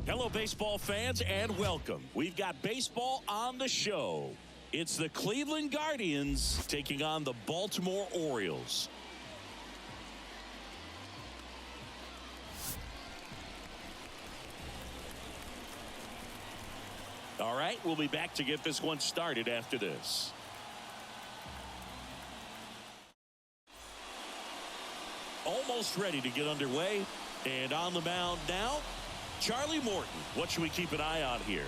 Hello, baseball fans, and welcome. We've got baseball on the show. It's the Cleveland Guardians taking on the Baltimore Orioles. All right, we'll be back to get this one started after this. Almost ready to get underway, and on the mound now, Charlie Morton. What should we keep an eye on here?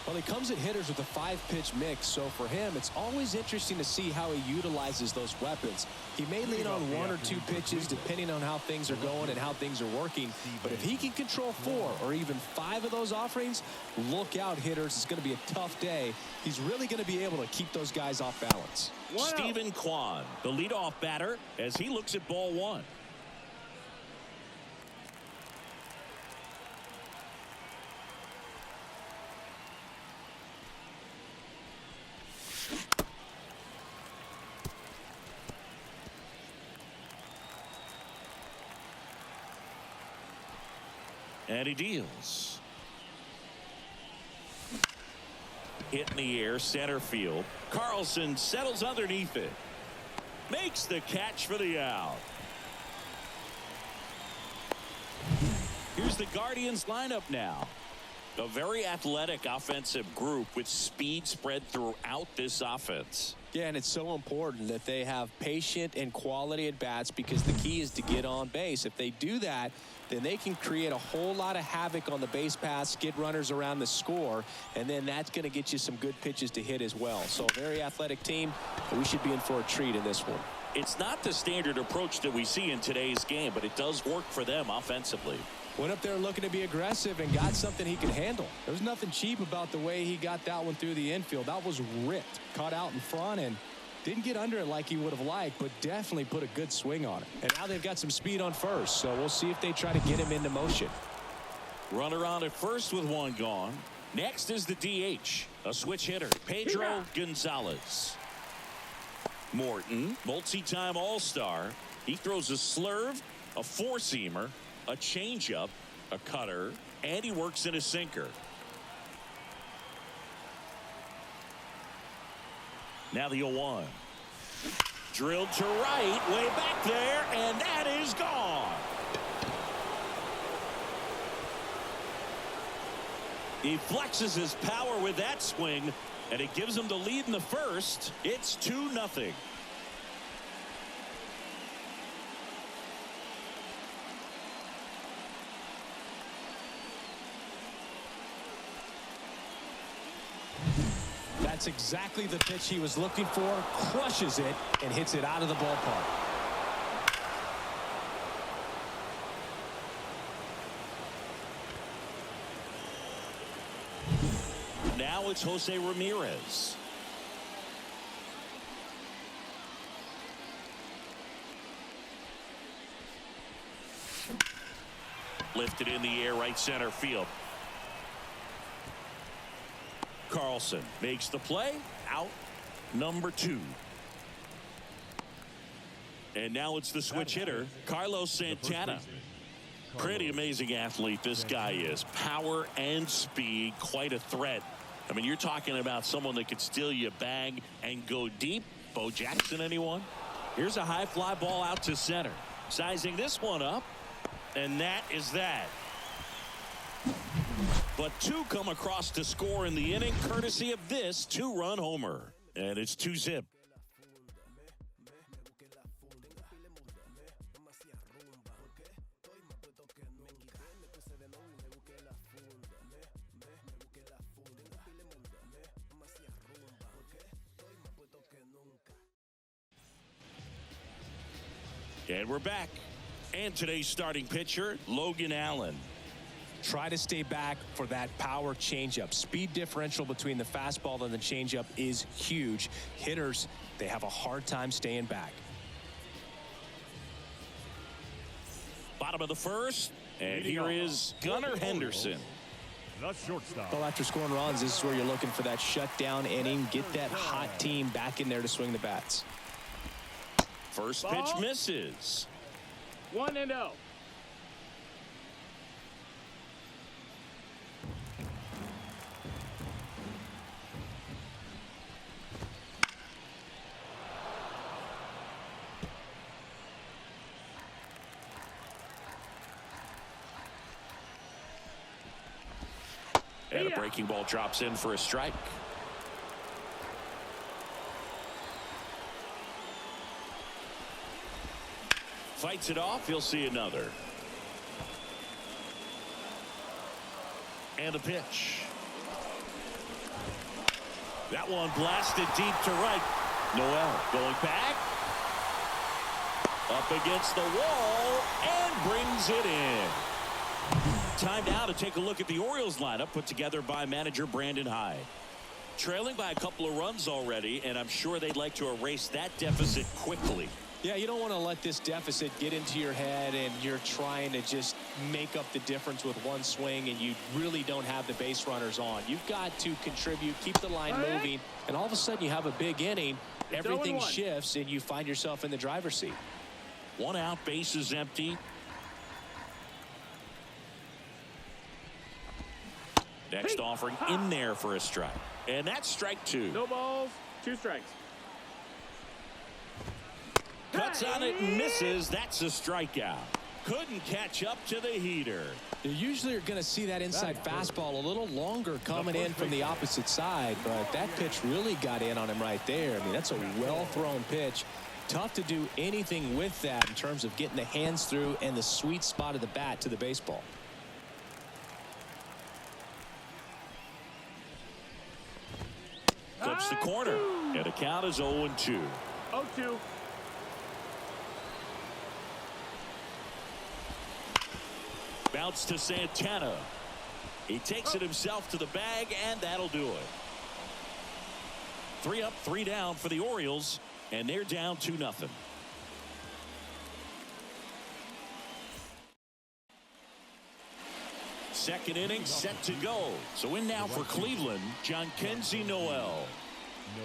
Well, he comes at hitters with a 5-pitch mix, so for him, it's always interesting to see how he utilizes those weapons. He may lean on 1 or 2 pitches depending on how things are going and how things are working, but if he can control 4 or even 5 of those offerings, look out, hitters. It's going to be a tough day. He's really going to be able to keep those guys off balance. Stephen Kwan, the leadoff batter, as he looks at ball 1. And he deals. Hit in the air, center field. Carlson settles underneath it. Makes the catch for the out. Here's the Guardians lineup now. A very athletic offensive group with speed spread throughout this offense. Yeah, and it's so important that they have patient and quality at bats because the key is to get on base. If they do that, then they can create a whole lot of havoc on the base paths, get runners around the score, and then that's going to get you some good pitches to hit as well. So a very athletic team. We should be in for a treat in this one. It's not the standard approach that we see in today's game, but it does work for them offensively. Went up there looking to be aggressive and got something he could handle. There's nothing cheap about the way he got that one through the infield. That was ripped, caught out in front, and didn't get under it like he would have liked, but definitely put a good swing on it. And now they've got some speed on first, so we'll see if they try to get him into motion. Runner on at first with 1 gone. Next is the DH, a switch hitter, Pedro Gonzalez. Morton, multi-time All-Star. He throws a slurve, a 4-seamer, a changeup, a cutter, and he works in a sinker. Now the 0-1. Drilled to right, way back there, and that is gone. He flexes his power with that swing, and it gives him the lead in the first. It's 2-0. That's exactly the pitch he was looking for. Crushes it and hits it out of the ballpark. Now it's Jose Ramirez. Lifted in the air, right center field. Carlson makes the play. Out number 2. And now it's the switch hitter, Carlos Santana. Pretty amazing athlete this guy is. Power and speed, quite a threat. I mean, you're talking about someone that could steal you a bag and go deep. Bo Jackson, anyone? Here's a high fly ball out to center. Sizing this one up, and that is that. But 2 come across to score in the inning, courtesy of this 2-run homer. And it's 2-zip. And we're back. And today's starting pitcher, Logan Allen. Try to stay back for that power changeup. Speed differential between the fastball and the changeup is huge. Hitters, they have a hard time staying back. Bottom of the first, and here is Gunnar Henderson. The shortstop. Well, after scoring runs, this is where you're looking for that shutdown inning. Get that hot team back in there to swing the bats. First pitch misses. 1-0. And a breaking ball drops in for a strike. Fights it off. He'll see another. And a pitch. That one blasted deep to right. Noel going back. Up against the wall and brings it in. Time now to take a look at the Orioles lineup put together by manager Brandon Hyde. Trailing by a couple of runs already, and I'm sure they'd like to erase that deficit quickly. Yeah, you don't want to let this deficit get into your head and you're trying to just make up the difference with one swing and you really don't have the base runners on. You've got to contribute, keep the line moving, and all of a sudden you have a big inning. Everything shifts and you find yourself in the driver's seat. 1 out, base is empty. Next offering in there for a strike. And that's strike 2. No balls, 2 strikes. Cuts on it and misses. That's a strikeout. Couldn't catch up to the heater. You usually are going to see that inside fastball a little longer coming in from the opposite side, but that pitch really got in on him right there. I mean, that's a well-thrown pitch. Tough to do anything with that in terms of getting the hands through and the sweet spot of the bat to the baseball. Flips the corner, and the count is 0-2. 0-2. Bounce to Santana. He takes it himself to the bag, and that'll do it. 3 up, 3 down for the Orioles, and they're down 2-0. Second inning set to go. So in now for Cleveland, Jhonkensy Noel.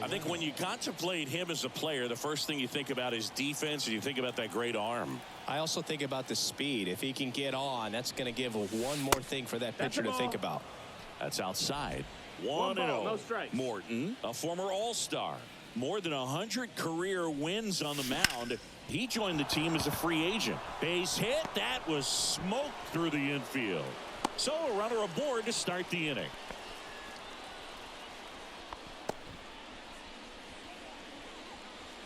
I think when you contemplate him as a player, the first thing you think about is defense, and you think about that great arm. I also think about the speed. If he can get on, that's going to give one more thing for that pitcher to think about. That's outside. 1-0. No strikes. Morton, a former All-Star. More than 100 career wins on the mound. He joined the team as a free agent. Base hit. That was smoked through the infield. So a runner aboard to start the inning.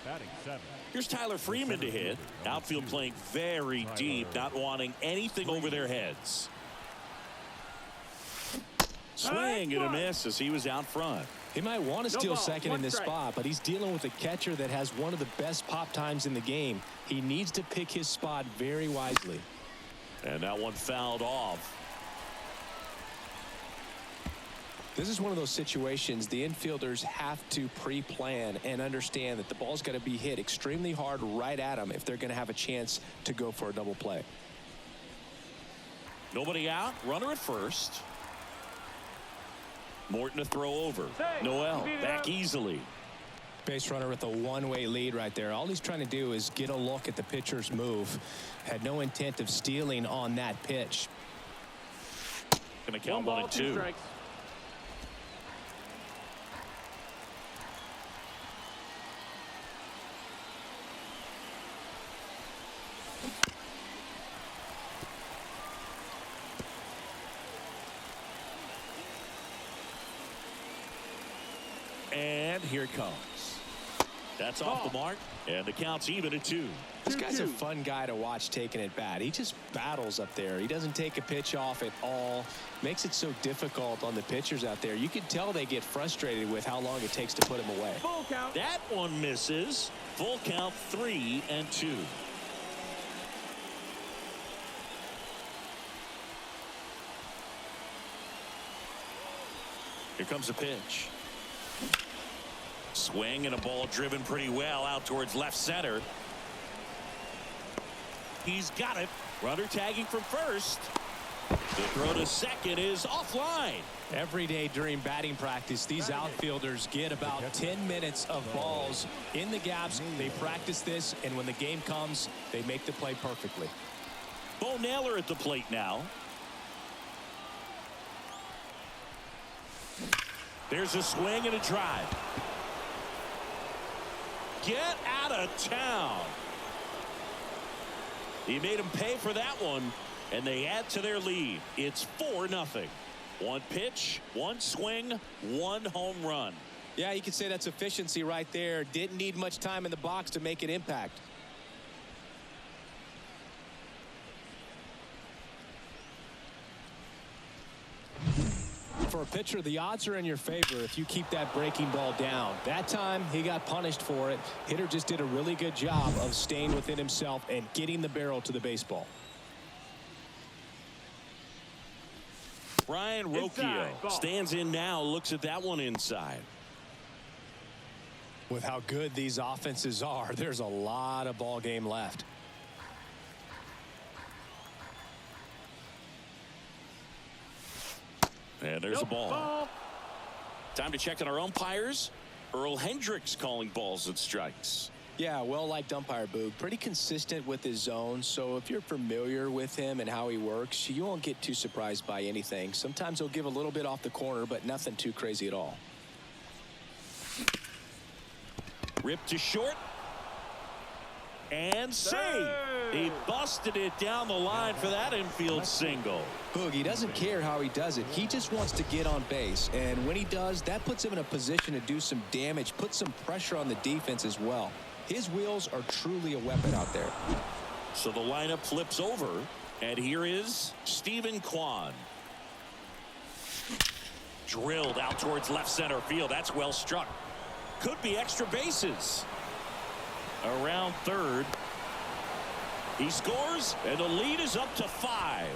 Batting 7. Here's Tyler Freeman to hit. Outfield playing very deep, not wanting anything over their heads. Swing and a miss as he was out front. He might want to steal second in this spot, but he's dealing with a catcher that has one of the best pop times in the game. He needs to pick his spot very wisely. And that one fouled off. This is one of those situations the infielders have to pre-plan and understand that the ball's got to be hit extremely hard right at them if they're going to have a chance to go for a double play. Nobody out. Runner at first. Morton to throw over. Noel back easily. Base runner with a one-way lead right there. All he's trying to do is get a look at the pitcher's move. Had no intent of stealing on that pitch. Going to count 1-2. And here it comes. That's off the mark, and the count's even at 2. This guy's a fun guy to watch taking at bat. He just battles up there. He doesn't take a pitch off at all. Makes it so difficult on the pitchers out there. You can tell they get frustrated with how long it takes to put him away. Full count. That one misses. Full count, 3-2. Here comes a pitch. Swing and a ball driven pretty well out towards left center. He's got it. Runner tagging from first. The throw to second is offline. Every day during batting practice, these outfielders get about 10 minutes of balls in the gaps. They practice this, and when the game comes, they make the play perfectly. Bo Naylor at the plate now. There's a swing and a drive. Get out of town. He made him pay for that one, and they add to their lead. It's 4-0. One pitch, one swing, one home run. Yeah, you could say that's efficiency right there. Didn't need much time in the box to make an impact. For a pitcher, the odds are in your favor if you keep that breaking ball down. That time, he got punished for it. Hitter just did a really good job of staying within himself and getting the barrel to the baseball. Brian Rocchio stands in now, looks at that one inside. With how good these offenses are, there's a lot of ball game left. And there's a ball. Time to check on our umpires. Earl Hendricks calling balls and strikes. Yeah, well-liked umpire, Boog. Pretty consistent with his zone, so if you're familiar with him and how he works, you won't get too surprised by anything. Sometimes he'll give a little bit off the corner, but nothing too crazy at all. Ripped to short. And save. He busted it down the line for that infield single. Boog, he doesn't care how he does it. He just wants to get on base. And when he does, that puts him in a position to do some damage, put some pressure on the defense as well. His wheels are truly a weapon out there. So the lineup flips over. And here is Stephen Kwan. Drilled out towards left center field. That's well struck. Could be extra bases. Around third. He scores, and the lead is up to 5.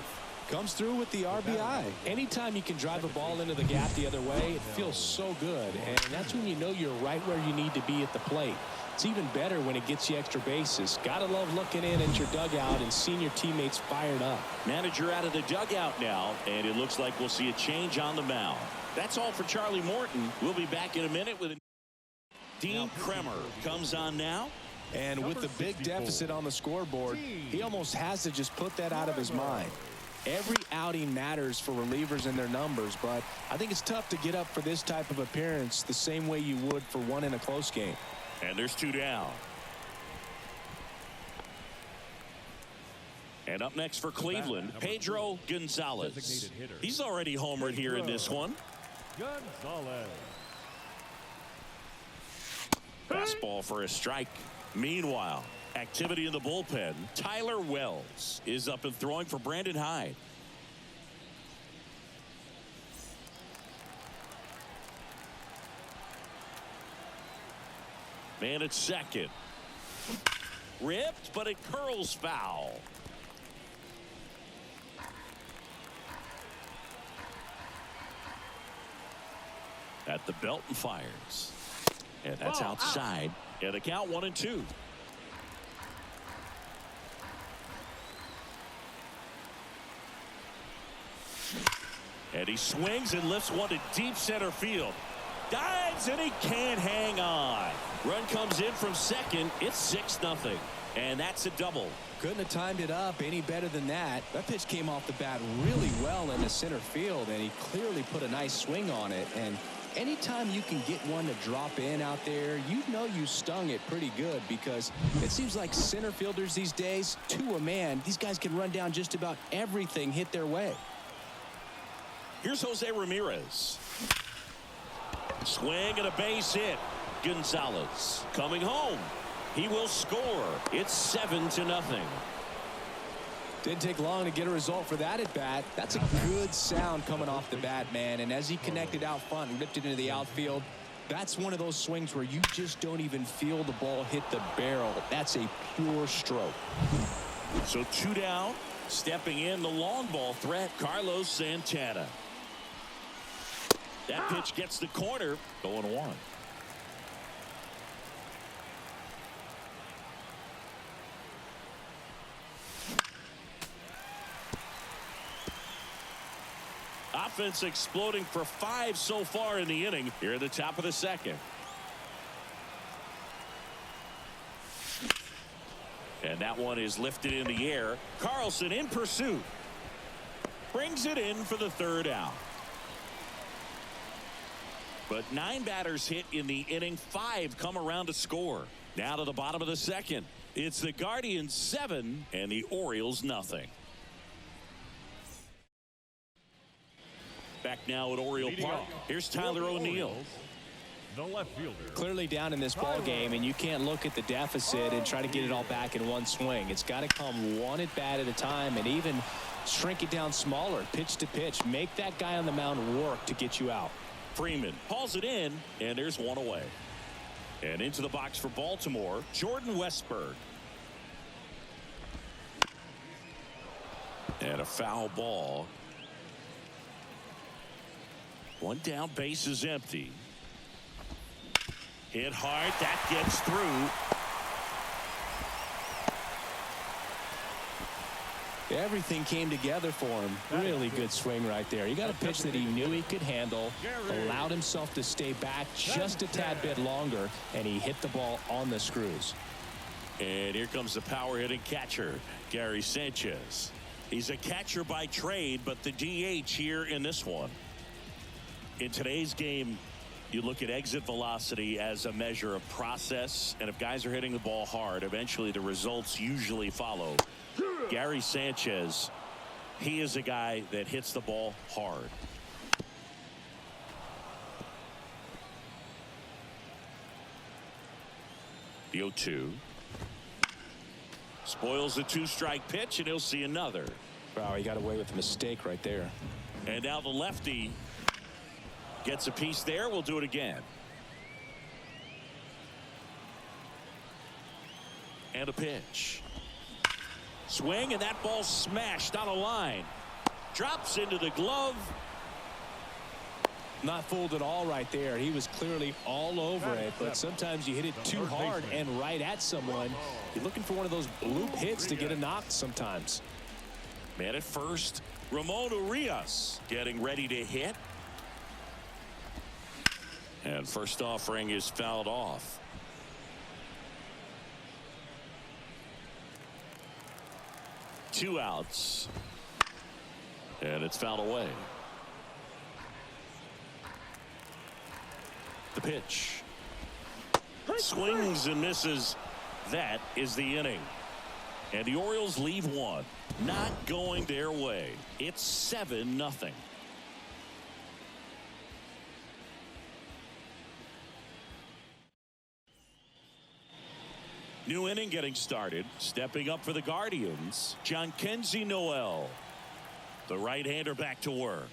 Comes through with the RBI. Anytime you can drive a ball into the gap the other way, it feels so good. And that's when you know you're right where you need to be at the plate. It's even better when it gets you extra bases. Gotta love looking in at your dugout and seeing your teammates fired up. Manager out of the dugout now, and it looks like we'll see a change on the mound. That's all for Charlie Morton. We'll be back in a minute with Dean Kremer comes on now. And with the big deficit on the scoreboard, he almost has to just put that out of his mind. Every outing matters for relievers and their numbers, but I think it's tough to get up for this type of appearance the same way you would for one in a close game. And there's 2 down. And up next for Cleveland, Pedro Gonzalez. He's already homered here in this one. Gonzalez. Fastball for a strike. Meanwhile, activity in the bullpen. Tyler Wells is up and throwing for Brandon Hyde. Man at second. Ripped, but it curls foul. At the belt and fires. And that's outside. And the count 1-2. And he swings and lifts one to deep center field. Dives and he can't hang on. Run comes in from second. It's 6-0. And that's a double. Couldn't have timed it up any better than that. That pitch came off the bat really well into center field, and he clearly put a nice swing on it. And anytime you can get one to drop in out there, you know you stung it pretty good, because it seems like center fielders these days, to a man, these guys can run down just about everything hit their way. Here's Jose Ramirez. Swing and a base hit. Gonzalez coming home. He will score. It's 7-0. Didn't take long to get a result for that at bat. That's a good sound coming off the bat, man. And as he connected out front and ripped it into the outfield, that's one of those swings where you just don't even feel the ball hit the barrel. That's a pure stroke. So 2 down. Stepping in the long ball threat, Carlos Santana. That pitch gets the corner. 0-1. Offense exploding for 5 so far in the inning. Here at the top of the second. And that one is lifted in the air. Carlson in pursuit. Brings it in for the 3rd out. But 9 batters hit in the inning. 5 come around to score. Now to the bottom of the second. It's the Guardians 7 and the Orioles nothing. back now at Oriole Park. Here's Tyler O'Neill. The left fielder. Clearly down in this ball game, and you can't look at the deficit and try to get it all back in one swing. It's got to come one at bat at a time, and even shrink it down smaller, pitch to pitch. Make that guy on the mound work to get you out. Freeman hauls it in, and there's one away. And into the box for Baltimore, Jordan Westburg. And a foul ball. One down, base is empty. Hit hard, that gets through. Everything came together for him. Really good swing right there. You got a pitch that he knew he could handle, allowed himself to stay back just a tad bit longer, and he hit the ball on the screws. And here comes the power hitting catcher, Gary Sanchez. He's a catcher by trade, but the DH here in this one. In today's game, you look at exit velocity as a measure of process, and if guys are hitting the ball hard, eventually the results usually follow. Gary Sanchez, he is a guy that hits the ball hard. The 0-2. Spoils the two-strike pitch, and he'll see another. Wow, he got away with a mistake right there. And now the lefty gets a piece there. We'll do it again. And a pitch. Swing, and that ball smashed on a line. Drops into the glove. Not fooled at all right there. He was clearly all over it, but sometimes you hit it too hard and right at someone. You're looking for one of those bloop hits to get a knock sometimes. Man at first, Ramon Urias getting ready to hit. And first offering is fouled off. Two outs. And it's fouled away. The pitch. Swings and misses. That is the inning. And the Orioles leave one. Not going their way. It's 7-0. New inning getting started. Stepping up for the Guardians, Jhonkensy Noel. The right-hander back to work.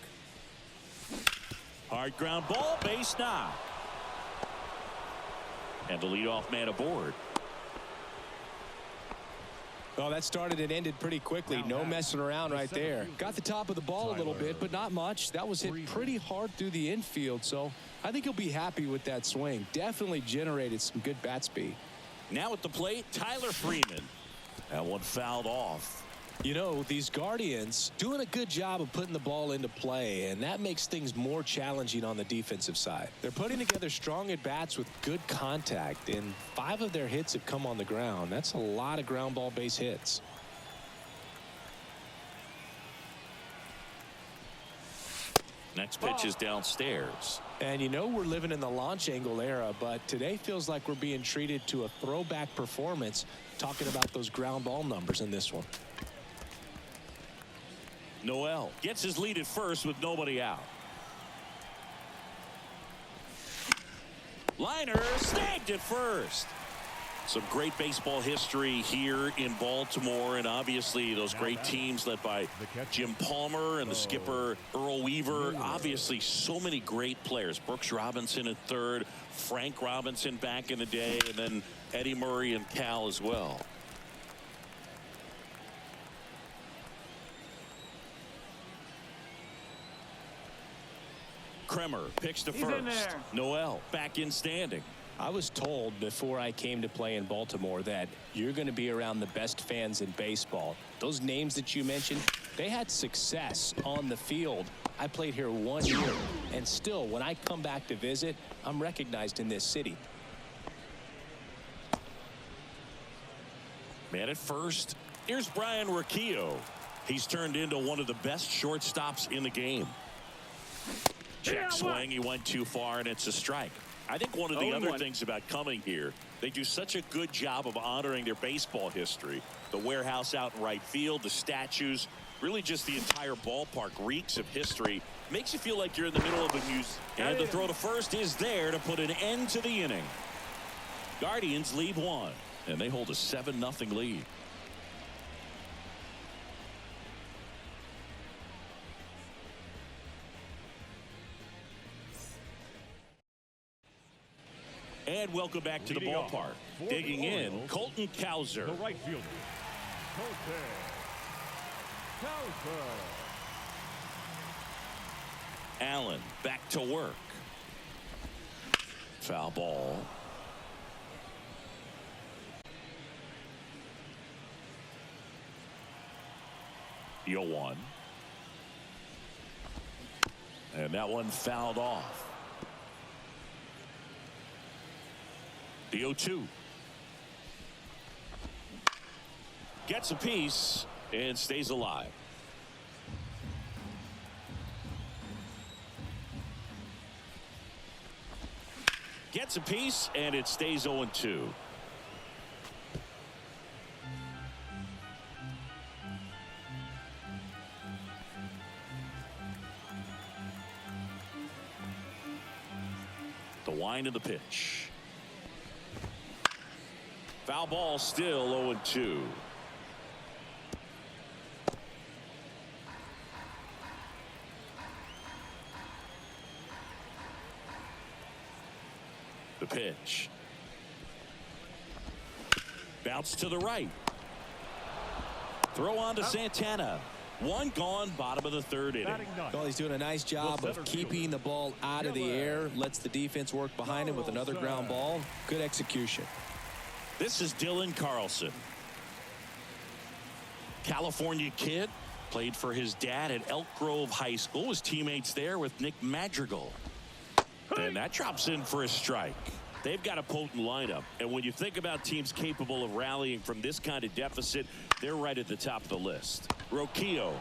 Hard ground ball, base knock. And the leadoff man aboard. Oh, that started and ended pretty quickly. No messing around right there. Got the top of the ball a little bit, but not much. That was hit pretty hard through the infield, so I think he'll be happy with that swing. Definitely generated some good bat speed. Now at the plate, Tyler Freeman. That one fouled off. You know, these Guardians doing a good job of putting the ball into play, and that makes things more challenging on the defensive side. They're putting together strong at-bats with good contact, and 5 of their hits have come on the ground. That's a lot of ground ball base hits. Next pitch is downstairs. And you know we're living in the launch angle era, but today feels like we're being treated to a throwback performance, talking about those ground ball numbers in this one. Noel gets his lead at first with nobody out. Liner snagged at first. Some great baseball history here in Baltimore, and obviously those great teams led by Jim Palmer and the skipper Earl Weaver. Obviously so many great players. Brooks Robinson at third, Frank Robinson back in the day, and then Eddie Murray and Cal as well. Kremer picks to first. Noel back in standing. I was told before I came to play in Baltimore that you're going to be around the best fans in baseball. Those names that you mentioned, they had success on the field. I played here 1 year, and still, when I come back to visit, I'm recognized in this city. Man at first, here's Brian Riccio. He's turned into one of the best shortstops in the game. Check swing, he went too far, and it's a strike. I think one of the other things about coming here, they do such a good job of honoring their baseball history. The warehouse out in right field, the statues, Really just the entire ballpark reeks of history. Makes you feel like you're in the middle of a museum. And the throw to first is there to put an end to the inning. Guardians lead 1, and they hold a 7-0 lead. And welcome back to the ballpark. Digging in, Colton Cowser. The right fielder, Colton Cowser. Allen back to work. Foul ball. The 0-1. And that one fouled off. The 0-2. Gets a piece and stays alive. Gets a piece and it stays 0-2. The wind of the pitch. Foul ball, still 0-2. The pitch. Bounce to the right. Throw on to Santana. One gone, bottom of the 3rd inning. Well, he's doing a nice job of keeping the ball out of the air. Lets the defense work behind him with another ground ball. Good execution. This is Dylan Carlson. California kid. Played for his dad at Elk Grove High School. His teammates there with Nick Madrigal. And that drops in for a strike. They've got a potent lineup. And when you think about teams capable of rallying from this kind of deficit, they're right at the top of the list. Roquillo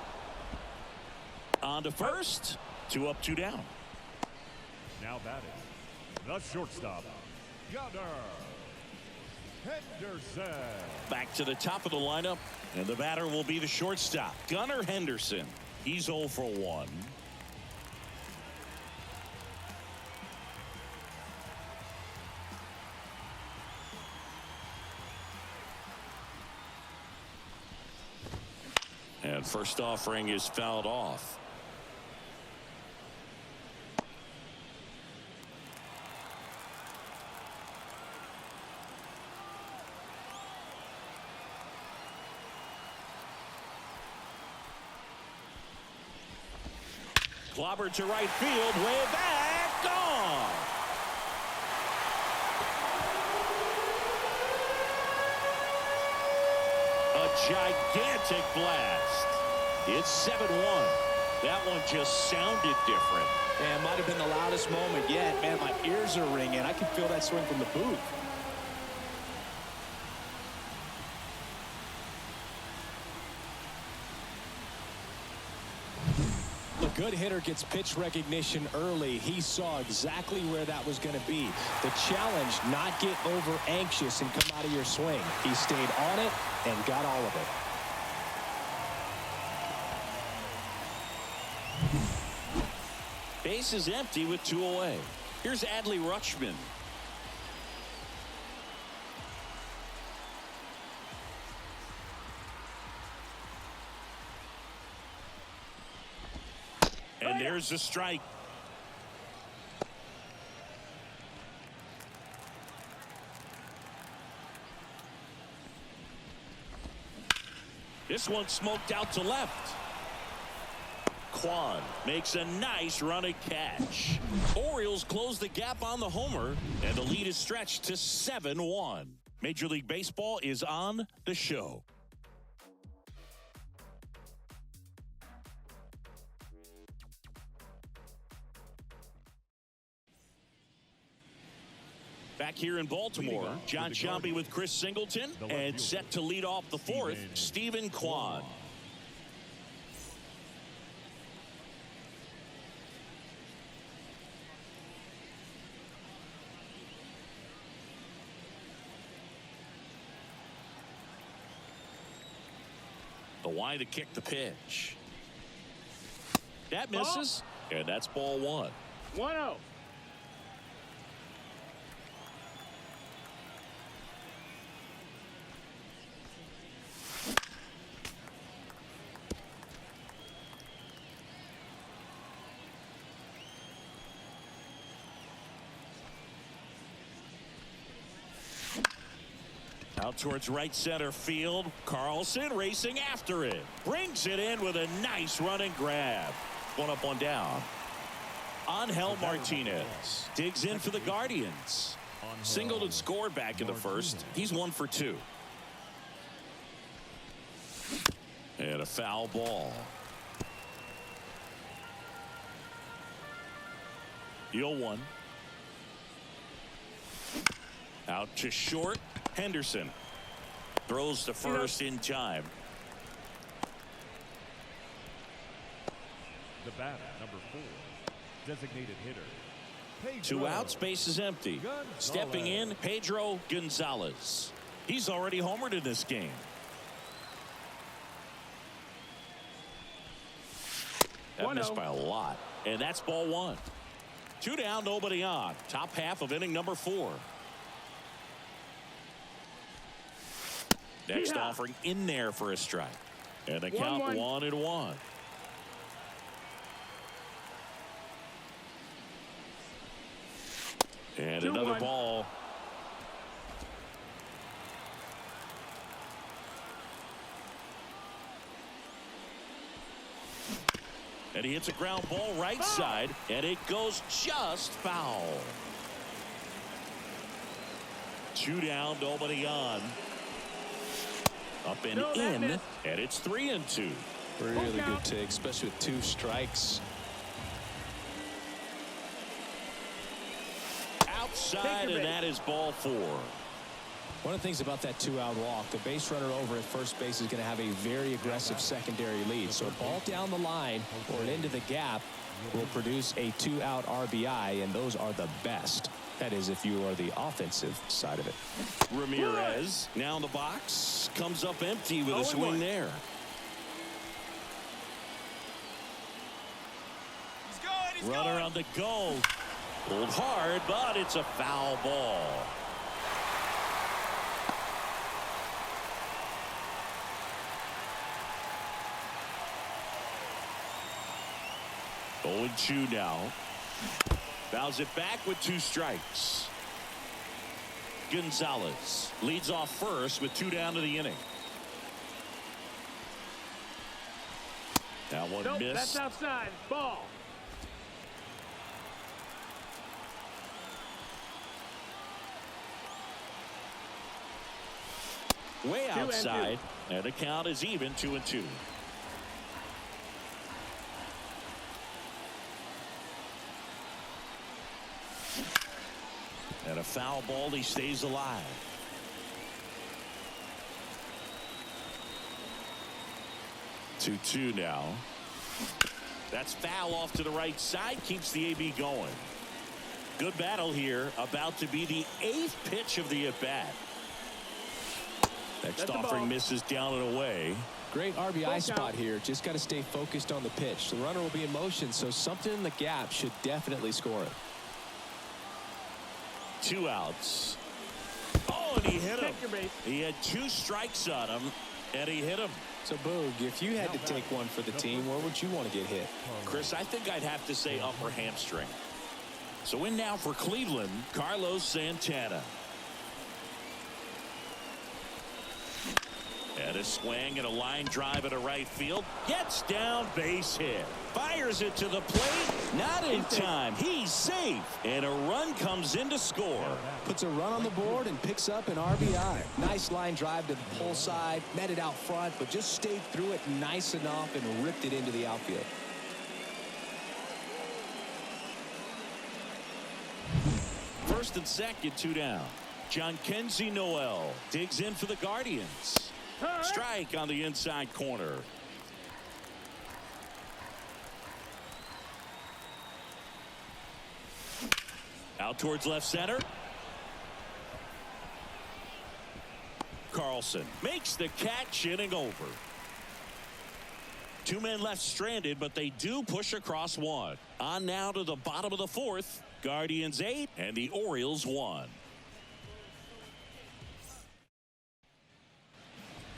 on to first. 2 up, 2 down. Now batting, the shortstop, Gunnar Henderson. Back to the top of the lineup, and the batter will be the shortstop, Gunnar Henderson. He's 0 for 1. And first offering is fouled off. Clobbered to right field, way back, gone. A gigantic blast. It's 7-1. That one just sounded different. And might have been the loudest moment yet. Man, my ears are ringing. I can feel that swing from the booth. The good hitter gets pitch recognition early. He saw exactly where that was going to be. The challenge, not get over anxious and come out of your swing. He stayed on it and got all of it. Base is empty with 2 away. Here's Adley Rutschman. And there's the strike. This one smoked out to left. Kwan makes a nice running catch. Orioles close the gap on the homer, and the lead is stretched to 7-1. Major League Baseball is on the show. Back here in Baltimore, John Sciambi with Chris Singleton, and set to lead off the 4th, Stephen Kwan. The Why to kick the pitch? That misses, and that's ball 1. 1-0. Out towards right center field. Carlson racing after it. Brings it in with a nice running grab. One up, one down. Angel Martinez digs in for the Guardians. Singled and scored back in the first. He's 1 for 2. And a foul ball. 0-1. Out to short. Henderson throws to first in time. The batter, number 4, designated hitter. Pedro. 2 outs, base is empty. Gonzalez. Stepping in, Pedro Gonzalez. He's already homered in this game. That missed by a lot, and that's ball 1. 2 down, nobody on. Top half of inning number 4. Next offering in there for a strike. And the count 1-1. And another ball. And he hits a ground ball right side, and it goes just foul. 2 down, nobody on. Up and in, and it's 3-2. Really good take, especially with 2 strikes. Outside, and that is ball 4. One of the things about that 2-out walk, the base runner over at first base is going to have a very aggressive secondary lead. So a ball down the line or into the gap will produce a 2-out RBI, and those are the best. That is, if you are the offensive side of it. Ramirez now in the box, comes up empty with a swing there. Runner on the go. Pulled hard, but it's a foul ball. Oh, and 2 now. Fouls it back with 2 strikes. Gonzalez leads off first with 2 down to the inning. That one missed. That's outside. Ball. Way outside, and the count is even 2-2. And a foul ball, he stays alive. 2-2 now. That's foul off to the right side, keeps the AB going. Good battle here, about to be the 8th pitch of the at-bat. Next offering misses down and away. Great RBI spot here. Just got to stay focused on the pitch. The runner will be in motion, so something in the gap should definitely score it. 2 outs. Oh, and he hit him. He had 2 strikes on him, and he hit him. So, Boog, if you had to take one for the team, where would you want to get hit? Chris, I think I'd have to say upper hamstring. So in now for Cleveland, Carlos Santana. And a swing and a line drive at a right field. Gets down, base hit. Fires it to the plate. Not in time. He's safe. And a run comes in to score. Puts a run on the board and picks up an RBI. Nice line drive to the pull side. Met it out front, but just stayed through it nice enough and ripped it into the outfield. First and second, 2 down. Jhonkensy Noel digs in for the Guardians. Strike on the inside corner. Out towards left center. Carlson makes the catch, inning over. Two men left stranded, but they do push across one. On now to the bottom of the fourth. Guardians 8 and the Orioles 1.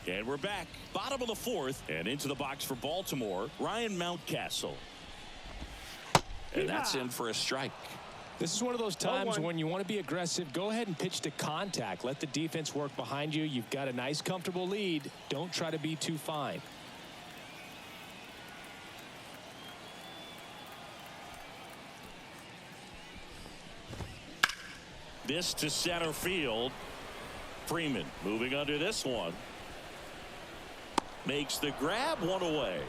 And we're back. Bottom of the fourth and into the box for Baltimore. Ryan Mountcastle. And that's in for a strike. This is one of those times when you want to be aggressive. Go ahead and pitch to contact. Let the defense work behind you. You've got a nice, comfortable lead. Don't try to be too fine. This to center field. Freeman moving under this one. Makes the grab, one away.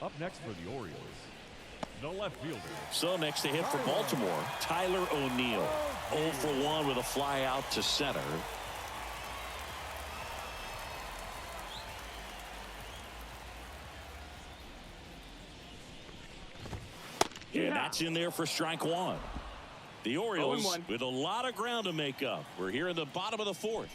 Up next for the Orioles, the left fielder. So next to hit for Baltimore, Tyler O'Neill. 0 for 1 with a fly out to center. And that's in there for strike one. The Orioles with a lot of ground to make up. We're here in the bottom of the fourth.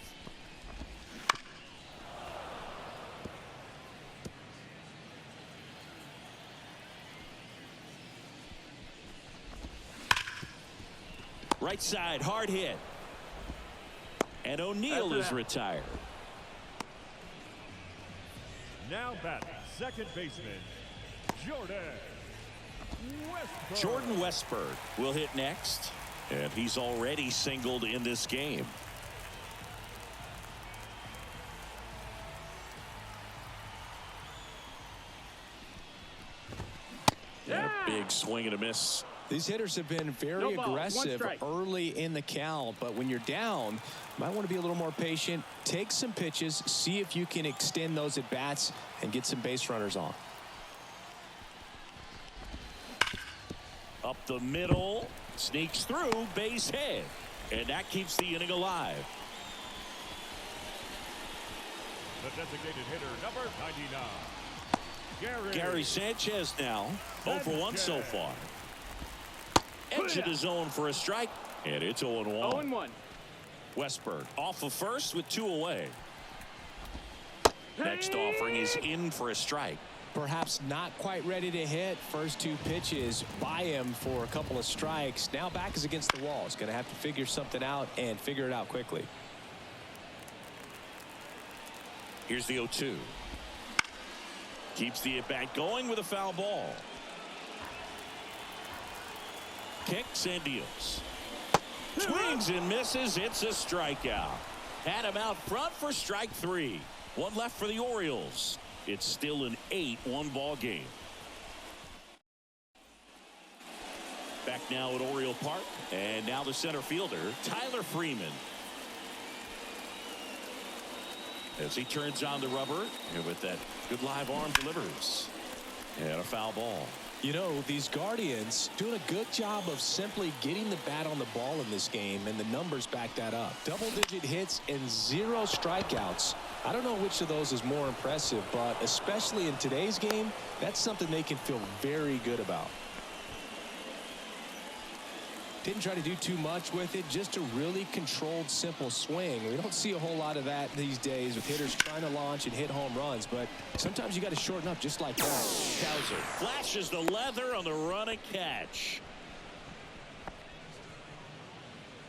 Right side, hard hit. And O'Neill is retired. Now batting, second baseman, Jordan Westberg will hit next. And he's already singled in this game. And a big swing and a miss. These hitters have been very aggressive early in the count, but when you're down, you might want to be a little more patient. Take some pitches, see if you can extend those at bats and get some base runners on. Up the middle, sneaks through, base hit, and that keeps the inning alive. The designated hitter, number 99. Gary Sanchez now 0 for 1 so far. Edge of the zone for a strike, and it's 0-1. 0-1. Westberg off of first with 2 away. Next offering is in for a strike. Perhaps not quite ready to hit. First 2 pitches by him for a couple of strikes. Now back is against the wall. He's going to have to figure something out and figure it out quickly. Here's the 0-2. Keeps the at-bat going with a foul ball. Kicks and deals. Swings and misses. It's a strikeout. Had him out front for strike 3. 1 left for the Orioles. It's still an 8-1 ball game. Back now at Oriole Park. And now the center fielder, Tyler Freeman. As he turns on the rubber, and with that good live arm delivers. And a foul ball. You know, these Guardians doing a good job of simply getting the bat on the ball in this game, and the numbers back that up. Double-digit hits and 0 strikeouts. I don't know which of those is more impressive, but especially in today's game, that's something they can feel very good about. Didn't try to do too much with it, just a really controlled, simple swing. We don't see a whole lot of that these days with hitters trying to launch and hit home runs, but sometimes you got to shorten up just like that. Cowser flashes the leather on the run and catch.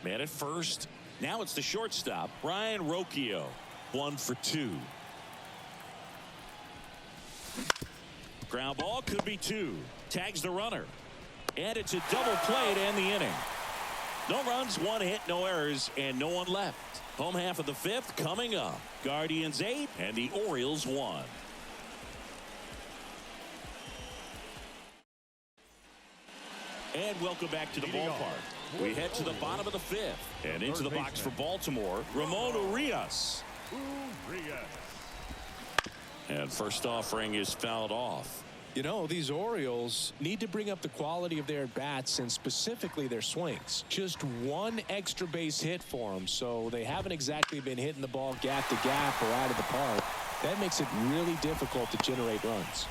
Man at first. Now it's the shortstop, Ryan Rocchio. 1 for 2. Ground ball could be 2. Tags the runner. And it's a double play to end the inning. No runs, 1 hit, no errors, and no one left. Home half of the 5th coming up. Guardians 8 and the Orioles 1. And welcome back to the ballpark. We head to the bottom of the 5th and into the box for Baltimore, Ramon Urias. And first offering is fouled off. You know, these Orioles need to bring up the quality of their bats and specifically their swings. Just 1 extra base hit for them, so they haven't exactly been hitting the ball gap to gap or out of the park. That makes it really difficult to generate runs.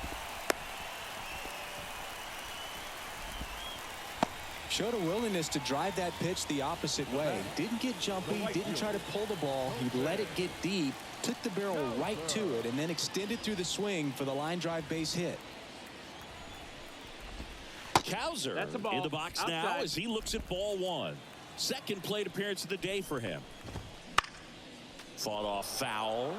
Showed a willingness to drive that pitch the opposite way. Didn't get jumpy, didn't try to pull the ball. He let it get deep Took the barrel right to it and then extended through the swing for the line drive base hit. Cowser That's a ball. in the box Outside. now as he looks at ball one. Second plate appearance of the day for him. Fought off foul.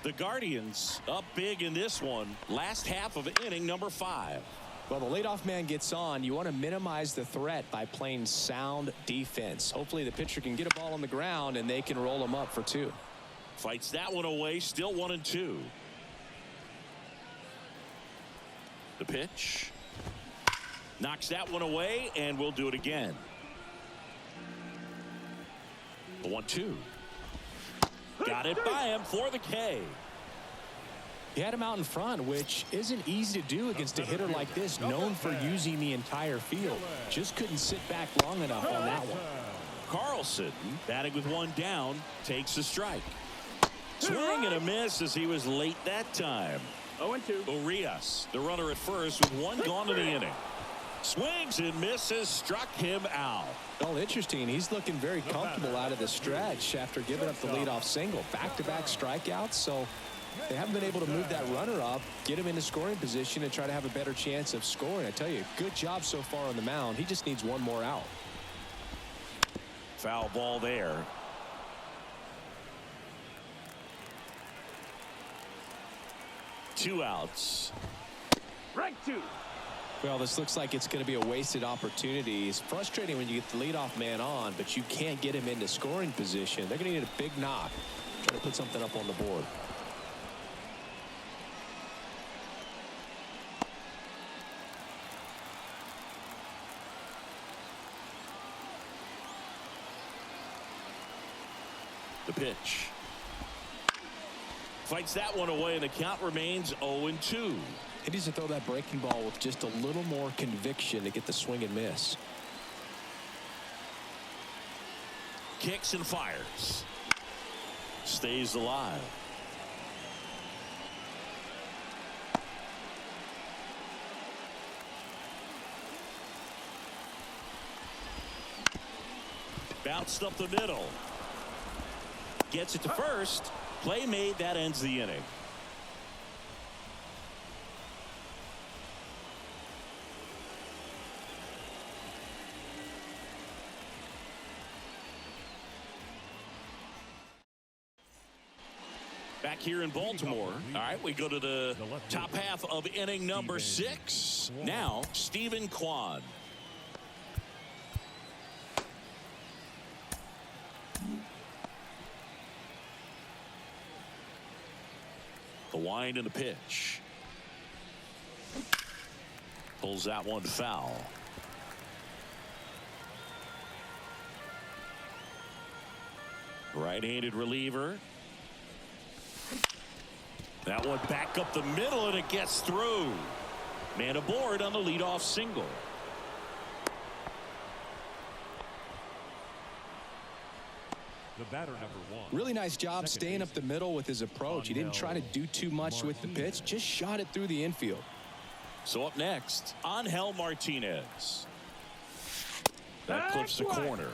The Guardians up big in this one. Last half of inning number 5. Well, the leadoff man gets on. You want to minimize the threat by playing sound defense. Hopefully the pitcher can get a ball on the ground and they can roll him up for 2. Fights that one away. Still 1-2. The pitch. Knocks that one away, and we'll do it again. The 1-2. Got it by him for the K. He had him out in front, which isn't easy to do against a hitter like this, known for using the entire field. Just couldn't sit back long enough on that one. Carlson, batting with 1 down, takes the strike. Swing and a miss as he was late that time. 0-2. Orioles, the runner at first with 1 gone to the inning. Swings and misses, struck him out. Well, interesting. He's looking very comfortable out of the stretch after giving up the leadoff single. Back-to-back strikeouts, so they haven't been able to move that runner up, get him into scoring position, and try to have a better chance of scoring. I tell you, good job so far on the mound. He just needs 1 more out. Foul ball there. Two outs. Strike 2. Well, this looks like it's going to be a wasted opportunity. It's frustrating when you get the leadoff man on, but you can't get him into scoring position. They're going to need a big knock, try to put something up on the board. The pitch. Fights that one away, and the count remains 0-2. He needs to throw that breaking ball with just a little more conviction to get the swing and miss. Kicks and fires. Stays alive. Bounced up the middle. Gets it to first. Play made. That ends the inning. Back here in Baltimore. All right, we go to the top half of inning number 6. Now, Stephen Kwan. The wind and the pitch. Pulls that one foul. Right-handed reliever. That one back up the middle, and it gets through. Man aboard on the leadoff single. The batter, number 1. Really nice job staying up the middle with his approach. He didn't try to do too much with the pitch, just shot it through the infield. So up next, Angel Martinez. That clips the corner.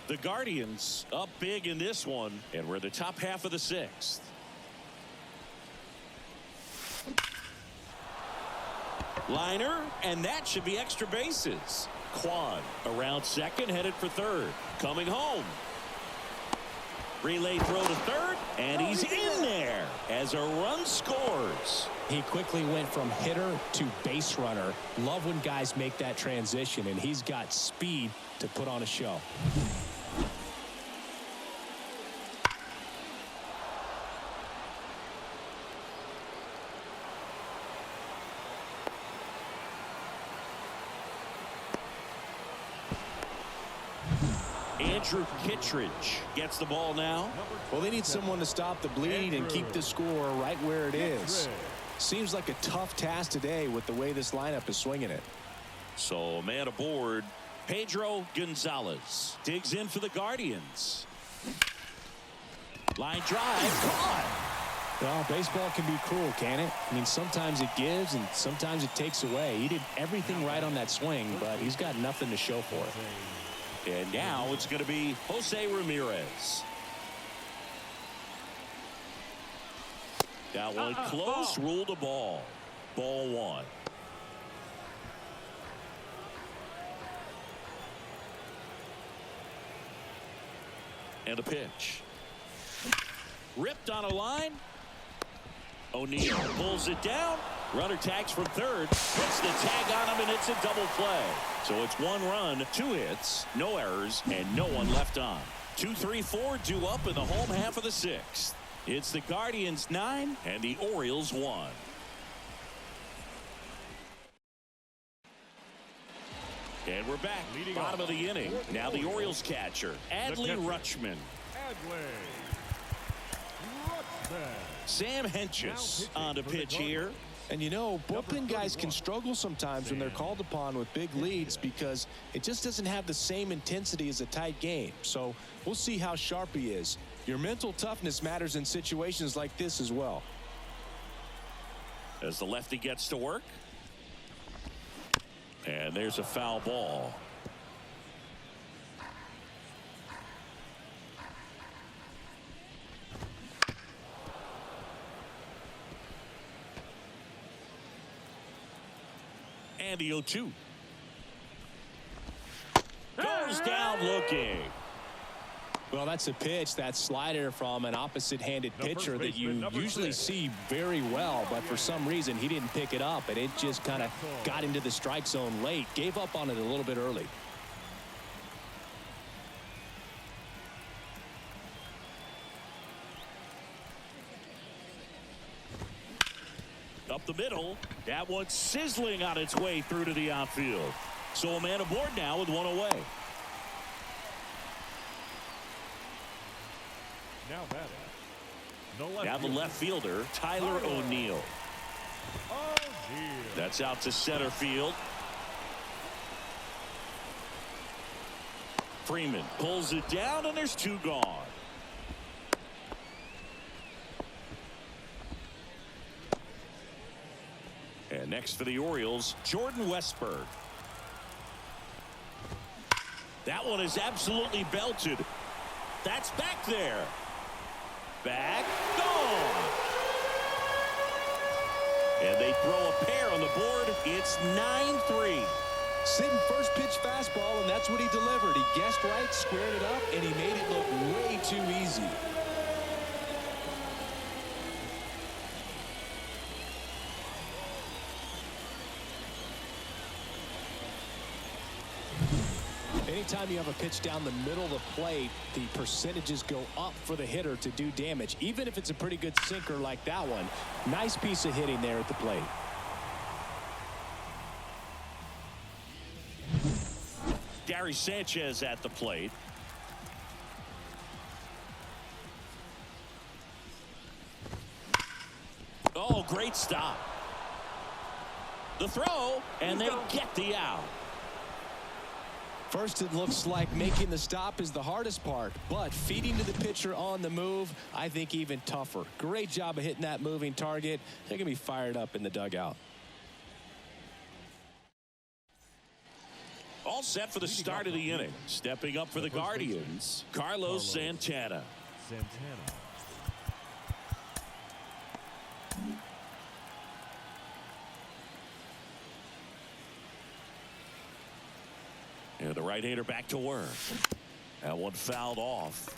The Guardians up big in this one, and we're the top half of the 6th. Liner, and that should be extra bases. Kwan around second, headed for third. Coming home. Relay throw to third, and he's in there as a run scores. He quickly went from hitter to base runner. Love when guys make that transition, and he's got speed to put on a show. Andrew Kittredge gets the ball now. Well, they need someone to stop the bleed and keep the score right where it is. Seems like a tough task today with the way this lineup is swinging it. So a man aboard. Pedro Gonzalez digs in for the Guardians. Line drive. Caught. Well, baseball can be cruel, can it? I mean, sometimes it gives and sometimes it takes away. He did everything right on that swing, but he's got nothing to show for it. And now it's going to be Jose Ramirez. That one close, ruled a ball. Ball one. And a pitch. Ripped on a line. O'Neill pulls it down. Runner tags from third. Puts the tag on him, and it's a double play. So it's 1 run, 2 hits, no errors, and no one left on. 2, 3, 4 due up in the home half of the 6th. It's the Guardians 9 and the Orioles 1. And we're back. Bottom of the inning. Now the Orioles catcher, Adley Rutschman. Sam Hentges on the pitch here. And you know, bullpen guys can struggle sometimes when they're called upon with big leads because it just doesn't have the same intensity as a tight game. So we'll see how sharp he is. Your mental toughness matters in situations like this as well. As the lefty gets to work. And there's a foul ball. And the 0-2. Goes down looking. Well, that's a pitch, that slider from an opposite-handed pitcher that you usually see very well, but for some reason he didn't pick it up, and it just kind of got into the strike zone late. Gave up on it a little bit early. Up the middle. That one sizzling on its way through to the outfield. So a man aboard now with 1 away. Now the left fielder, Tyler O'Neill. That's out to center field. Freeman pulls it down, and there's 2 gone. And next for the Orioles, Jordan Westburg. That one is absolutely belted. That's back there. Back, gone. And they throw a pair on the board. It's 9-3. Sitting first pitch fastball, and that's what he delivered. He guessed right, squared it up, and he made it look way too easy. Anytime you have a pitch down the middle of the plate, the percentages go up for the hitter to do damage, even if it's a pretty good sinker like that one. Nice piece of hitting there at the plate. Gary Sanchez at the plate. Oh, great stop. The throw, and they get the out. First, it looks like making the stop is the hardest part, but feeding to the pitcher on the move, I think even tougher. Great job of hitting that moving target. They're going to be fired up in the dugout. All set for the start of the inning. Stepping up for the Guardians, Carlos Santana. And the right-hander back to work. That one fouled off.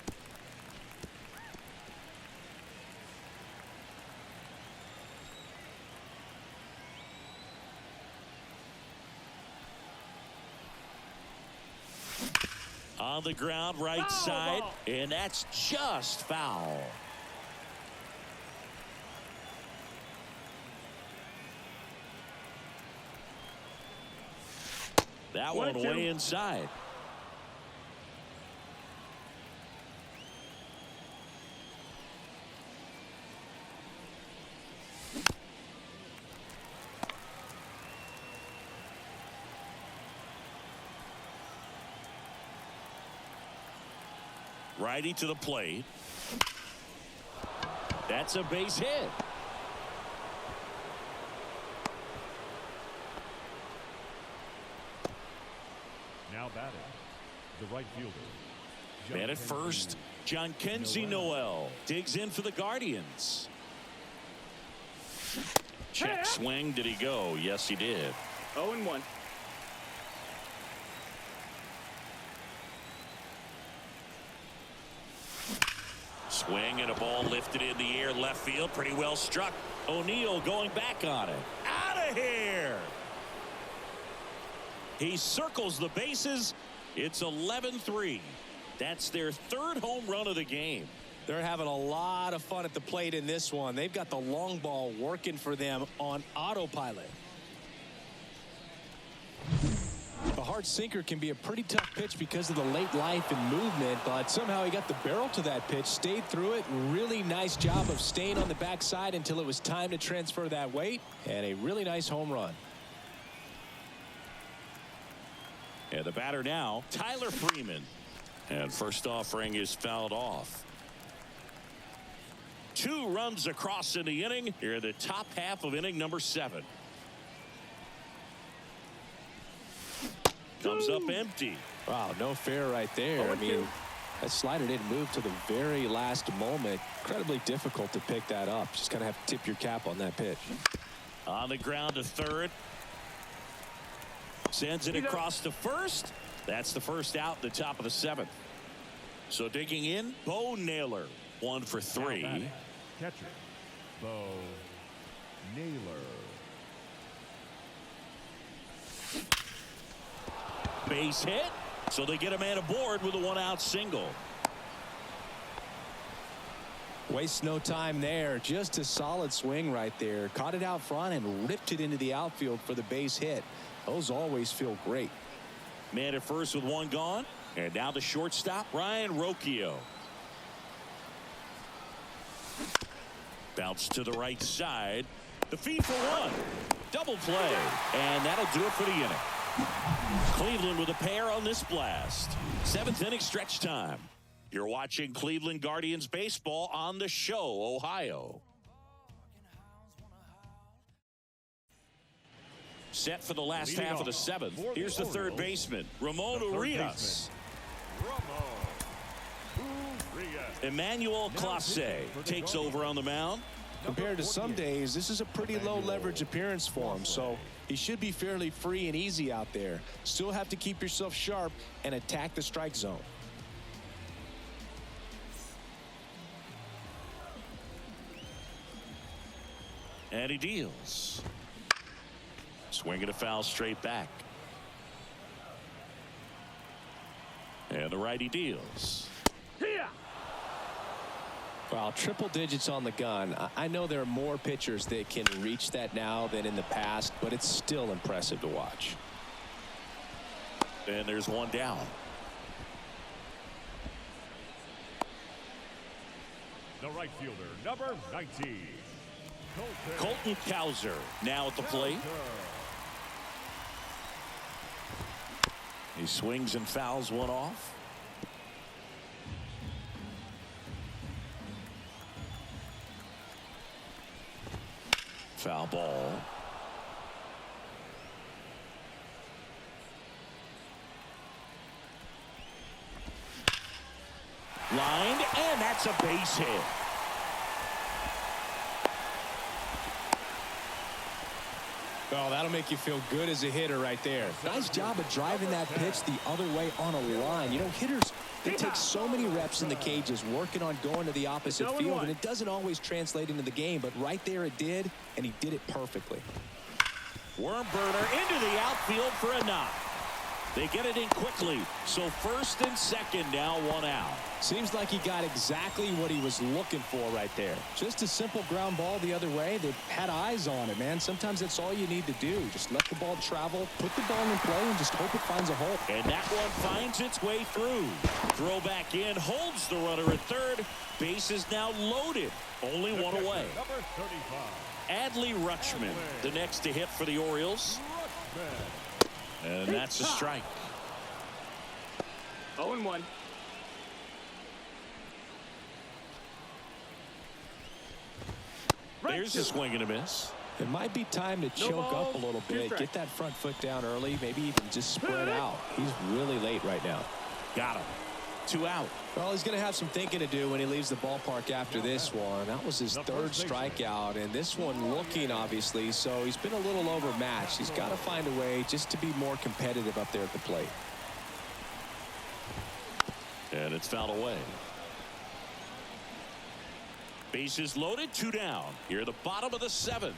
On the ground, right side, and that's just foul. That one way inside. Righty to the plate. That's a base hit. Now batting, The right fielder. Man at first, John Kenzie Noel digs in for the Guardians. Check swing. Did he go? Yes, he did. 0-1. Swing and a ball lifted in the air left field. Pretty well struck. O'Neill going back on it. Out of here. He circles the bases. It's 11-3. That's their third home run of the game. They're having a lot of fun at the plate in this one. They've got the long ball working for them on autopilot. The hard sinker can be a pretty tough pitch because of the late life and movement, but somehow he got the barrel to that pitch, stayed through it. Really nice job of staying on the backside until it was time to transfer that weight, and a really nice home run. And the batter now, Tyler Freeman. And first offering is fouled off. 2 runs across in the inning. Here in the top half of inning number 7. Comes up empty. Wow, no fair right there. I mean, that slider didn't move to the very last moment. Incredibly difficult to pick that up. Just kind of have to tip your cap on that pitch. On the ground to third. Sends it across to first. That's the first out in the top of the 7th. So digging in, Bo Naylor. 1 for 3. Catcher, Bo Naylor. Base hit. So they get a man aboard with a 1-out single. Waste no time there. Just a solid swing right there. Caught it out front and ripped it into the outfield for the base hit. Those always feel great. Man at first with 1 gone. And now the shortstop, Ryan Rocchio. Bounce to the right side. The feed for 1. Double play. And that'll do it for the inning. Cleveland with a pair on this blast. 7th inning stretch time. You're watching Cleveland Guardians baseball on the Show, Ohio. Set for the last half of the 7th. Here's the third baseman, Ramon Urias. Emmanuel Clase takes over on the mound. Compared to some days, this is a pretty low leverage appearance for him, so he should be fairly free and easy out there. Still have to keep yourself sharp and attack the strike zone. And he deals. Swinging a foul straight back. And the righty deals. Well, triple digits on the gun. I know there are more pitchers that can reach that now than in the past, but it's still impressive to watch. And there's 1 down. The right fielder, number 19. Colton Cowser now at the plate. He swings and fouls 1 off. Foul ball. Lined, and that's a base hit. Oh, that'll make you feel good as a hitter right there. Nice job of driving that pitch the other way on a line. You know, hitters, they take so many reps in the cages working on going to the opposite field, and it doesn't always translate into the game, but right there it did, and he did it perfectly. Worm burner into the outfield for a knock. They get it in quickly, so first and second now 1 out. Seems like he got exactly what he was looking for right there. Just a simple ground ball the other way. They had eyes on it, man. Sometimes that's all you need to do. Just let the ball travel, put the ball in play, and just hope it finds a hole. And that one finds its way through. Throw back in, holds the runner at third. Base is now loaded. Only 1 away. Number 35. Adley Rutschman, the next to hit for the Orioles. And that's a strike. 0-1. There's a swing and a miss. It might be time to choke up a little bit, get that front foot down early, maybe even just spread out. He's really late right now. Got him. 2 out. Well, he's going to have some thinking to do when he leaves the ballpark after this one. That was his third strikeout, and this one looking, obviously, so he's been a little overmatched. He's got to find a way just to be more competitive up there at the plate. And it's fouled away. Bases loaded, 2 down. Here at the bottom of the 7th.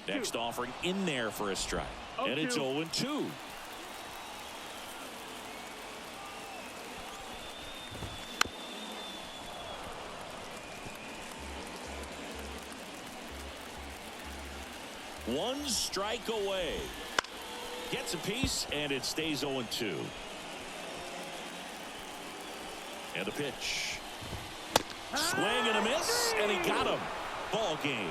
Next offering in there for a strike. And it's 0-2. One strike away. Gets a piece, and it stays 0-2. And the pitch. Swing and a miss, and he got him. Ball game.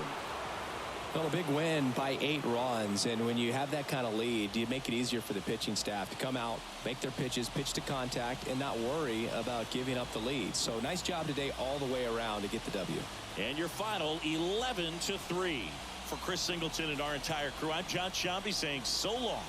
Well, a big win by 8 runs, and when you have that kind of lead, you make it easier for the pitching staff to come out, make their pitches, pitch to contact, and not worry about giving up the lead. So nice job today all the way around to get the W. And your final 11-3. For Chris Singleton and our entire crew, I'm John Shambi saying so long.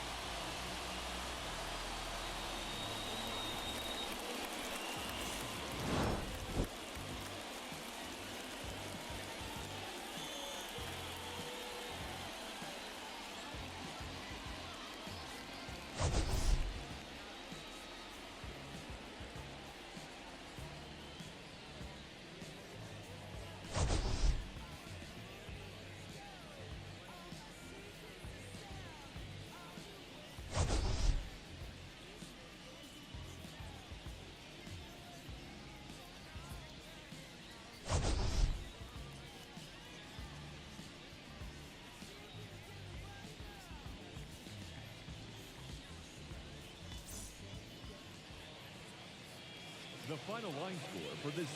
The final line score for this